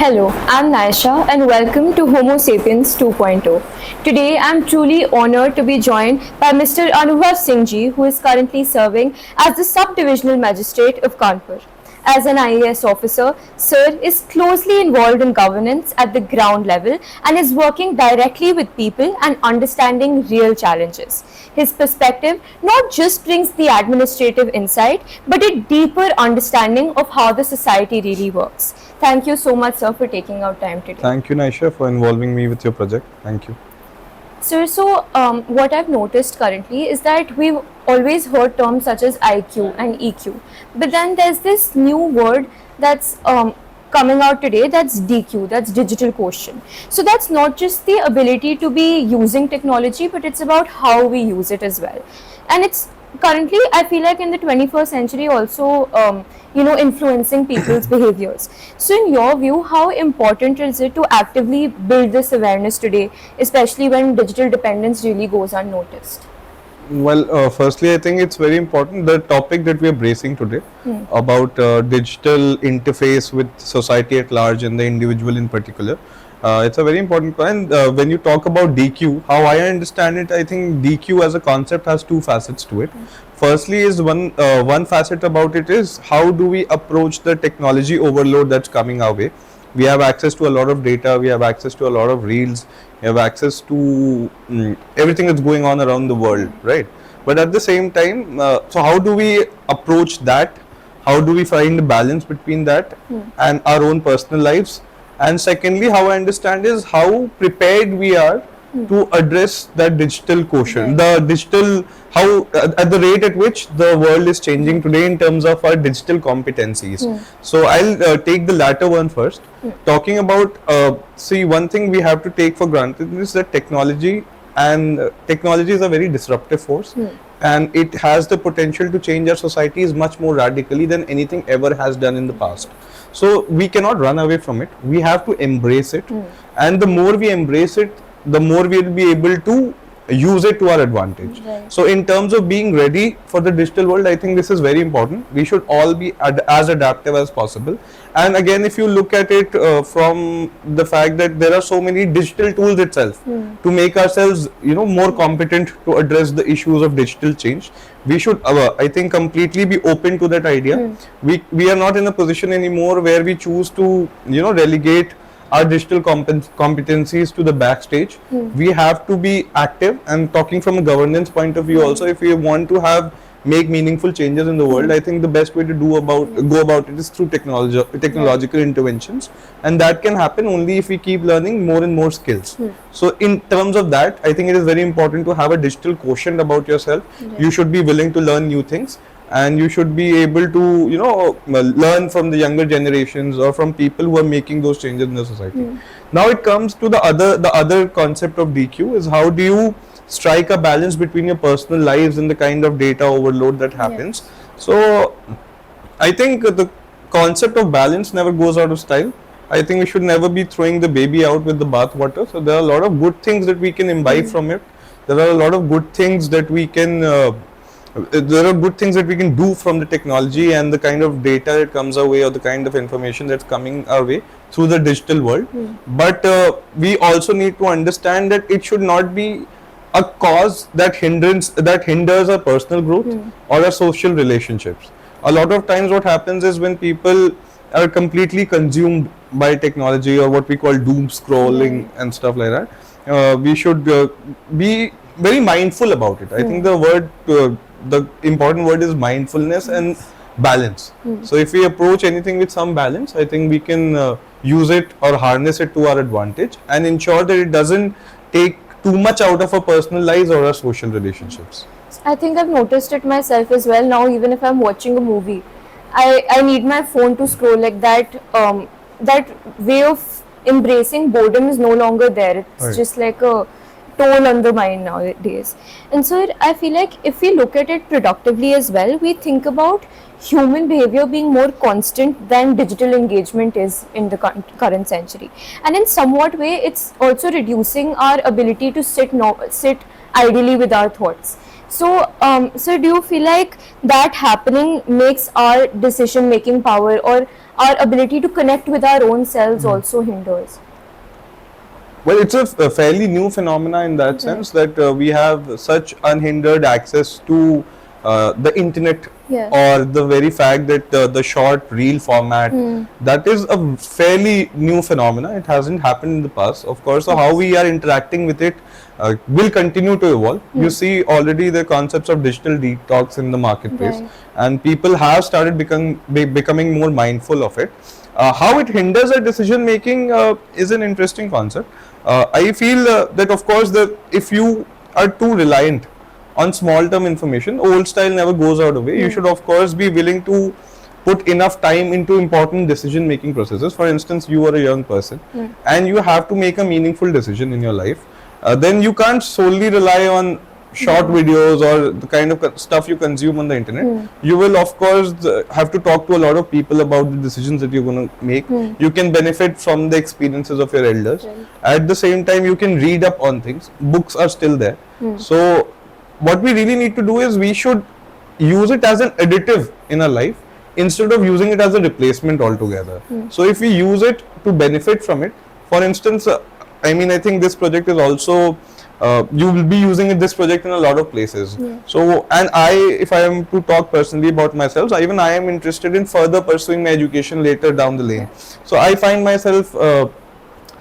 Hello, I'm Naisha and welcome to Homo Sapiens 2.0. Today I'm truly honored to be joined by Mr. Anubhav Singh ji, who is currently serving as the Sub-Divisional Magistrate of Kanpur. As an IAS officer, Sir is closely involved in governance at the ground level and is working directly with people and understanding real challenges. His perspective not just brings the administrative insight, but a deeper understanding of how the society really works. Thank you so much, sir, for taking our time today. Thank you, Naisha, for involving me with your project. Thank you. Sir, so what I've noticed currently is that we've always heard terms such as IQ and EQ, but then there's this new word that's coming out today, that's DQ, that's digital quotient. So that's not just the ability to be using technology, but it's about how we use it as well. And it's currently, I feel like in the 21st century also, influencing people's behaviors. So in your view, how important is it to actively build this awareness today, especially when digital dependence really goes unnoticed? Well, firstly, I think it's very important, the topic that we are bracing today about digital interface with society at large and the individual in particular. It's a very important point. When you talk about DQ, how I understand it, I think DQ as a concept has two facets to it. Firstly is one facet about it is how do we approach the technology overload that's coming our way. We have access to a lot of data, we have access to a lot of reels, we have access to everything that's going on around the world, right? But at the same time, so how do we approach that? How do we find a balance between that and our own personal lives? And secondly, how I understand is how prepared we are to address that digital quotient, the digital, how at the rate at which the world is changing today in terms of our digital competencies. So I'll take the latter one first. Talking about, see, one thing we have to take for granted is that technology is a very disruptive force. And it has the potential to change our societies much more radically than anything ever has done in the past. So we cannot run away from it. We have to embrace it. And the more we embrace it, the more we will be able to use it to our advantage. Right. So in terms of being ready for the digital world, I think this is very important. We should all be as adaptive as possible. And again, if you look at it from the fact that there are so many digital tools itself to make ourselves, more competent to address the issues of digital change, we should, I think, completely be open to that idea. We are not in a position anymore where we choose to, relegate our digital competencies to the backstage. We have to be active, and talking from a governance point of view also, if we want to make meaningful changes in the world, I think the best way to go about it is through technological interventions, and that can happen only if we keep learning more and more skills. So in terms of that, I think it is very important to have a digital quotient about yourself. You should be willing to learn new things, and you should be able to, learn from the younger generations or from people who are making those changes in the society. Now it comes to the other concept of DQ is how do you strike a balance between your personal lives and the kind of data overload that happens. So I think the concept of balance never goes out of style. I think we should never be throwing the baby out with the bathwater. So there are a lot of good things that we can imbibe from it. There are a lot of good things that we can do from the technology and the kind of data that comes our way or the kind of information that's coming our way through the digital world. But we also need to understand that it should not be a cause that hinders our personal growth or our social relationships. A lot of times what happens is when people are completely consumed by technology or what we call doom scrolling and stuff like that, we should be very mindful about it. I think the important word is mindfulness and balance. So if we approach anything with some balance, I think we can use it or harness it to our advantage and ensure that it doesn't take too much out of our personal lives or our social relationships. I think I've noticed it myself as well. Now even if I'm watching a movie, I need my phone to scroll. Like that way of embracing boredom is no longer there. It's just like a toll on the mind nowadays. And so I feel like if we look at it productively as well, we think about human behavior being more constant than digital engagement is in the current century. And in somewhat way, it's also reducing our ability to sit idly with our thoughts. So do you feel like that happening makes our decision making power or our ability to connect with our own selves also hinders? Well, it's a fairly new phenomena in that sense that we have such unhindered access to the internet, Yeah. or the very fact that the short reel format, that is a fairly new phenomena. It hasn't happened in the past, of course. So how we are interacting with it will continue to evolve. You see already the concepts of digital detox in the marketplace, Right. and people have started becoming more mindful of it. How it hinders our decision making is an interesting concept. I feel that, of course, that if you are too reliant on small term information, old style never goes out of the way. You should, of course, be willing to put enough time into important decision making processes. For instance, you are a young person and you have to make a meaningful decision in your life. Then you can't solely rely on short videos or the kind of stuff you consume on the internet. You will, of course, have to talk to a lot of people about the decisions that you're going to make. You can benefit from the experiences of your elders. Right. At the same time, you can read up on things. Books are still there. So what we really need to do is we should use it as an additive in our life instead of using it as a replacement altogether. So if we use it to benefit from it, for instance, I think this project is also you will be using this project in a lot of places. So, and if I am to talk personally about myself, even I am interested in further pursuing my education later down the lane. So I find myself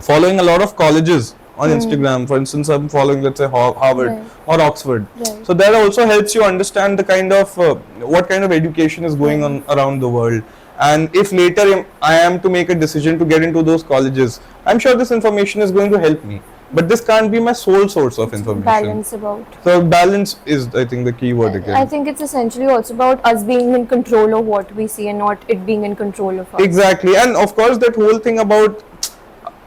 following a lot of colleges on Instagram. For instance, I'm following, let's say, Harvard or Oxford. Right. So that also helps you understand the kind of what kind of education is going on around the world. And if later I am to make a decision to get into those colleges, I'm sure this information is going to help me. But this can't be my sole source of information. Balance about. So balance is, I think, the key word again. I think it's essentially also about us being in control of what we see and not it being in control of us. Exactly. And of course, that whole thing about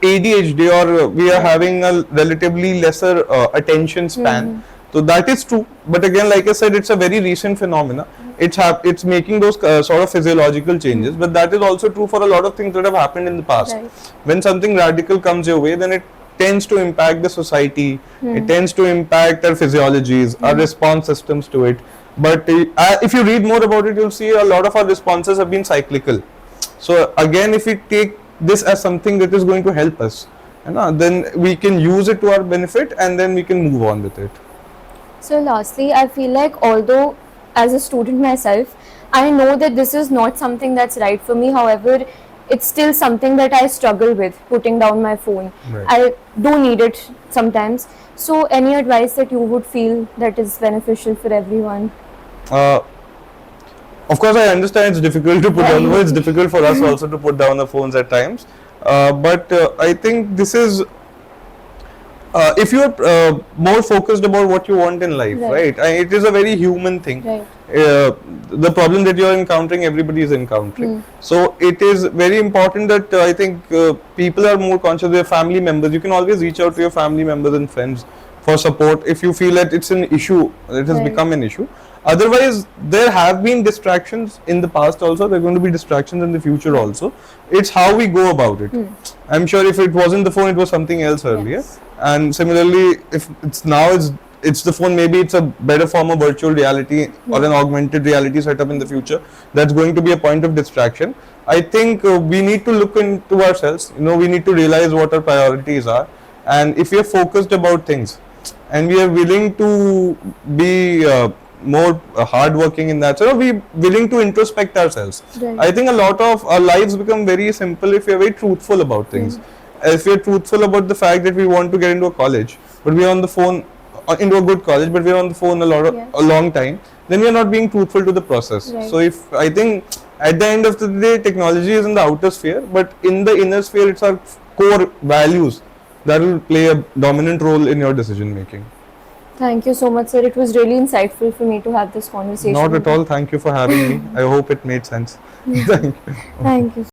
ADHD, or we are having a relatively lesser attention span. So that is true. But again, like I said, it's a very recent phenomena. It's making those sort of physiological changes. But that is also true for a lot of things that have happened in the past. Right. When something radical comes your way, then it tends to impact the society. It tends to impact our physiologies, our response systems to it. But if you read more about it, you'll see a lot of our responses have been cyclical. So again, if we take this as something that is going to help us, then we can use it to our benefit, and then we can move on with it. So lastly, I feel like although as a student myself, I know that this is not something that's right for me. However, it's still something that I struggle with, putting down my phone. Right. I do need it sometimes. So any advice that you would feel that is beneficial for everyone? Of course, I understand it's difficult to put down. It's difficult for us also to put down the phones at times. But I think this is, if you are more focused about what you want in life, right? It is a very human thing. Right. The problem that you are encountering, everybody is encountering. So it is very important that I think people are more conscious of their family members. You can always reach out to your family members and friends for support if you feel that it's an issue, it has become an issue. Otherwise, there have been distractions in the past also. There are going to be distractions in the future also. It's how we go about it. I'm sure if it wasn't the phone, it was something else earlier. Yes. And similarly, if it's now it's the phone, maybe it's a better form of virtual reality or an augmented reality setup in the future. That's going to be a point of distraction. I think we need to look into ourselves. We need to realize what our priorities are. And if we are focused about things and we are willing to be more hardworking in that, so we're willing to introspect ourselves. Right. I think a lot of our lives become very simple if we are very truthful about things. If we are truthful about the fact that we want to get into a college, but we are on the phone, into a good college, but we are on the phone a long time, then we are not being truthful to the process. Right. So if I think at the end of the day, technology is in the outer sphere, but in the inner sphere, it's our core values that will play a dominant role in your decision making. Thank you so much, sir. It was really insightful for me to have this conversation. Not at all. Thank you for having me. I hope it made sense. Thank you. Thank you.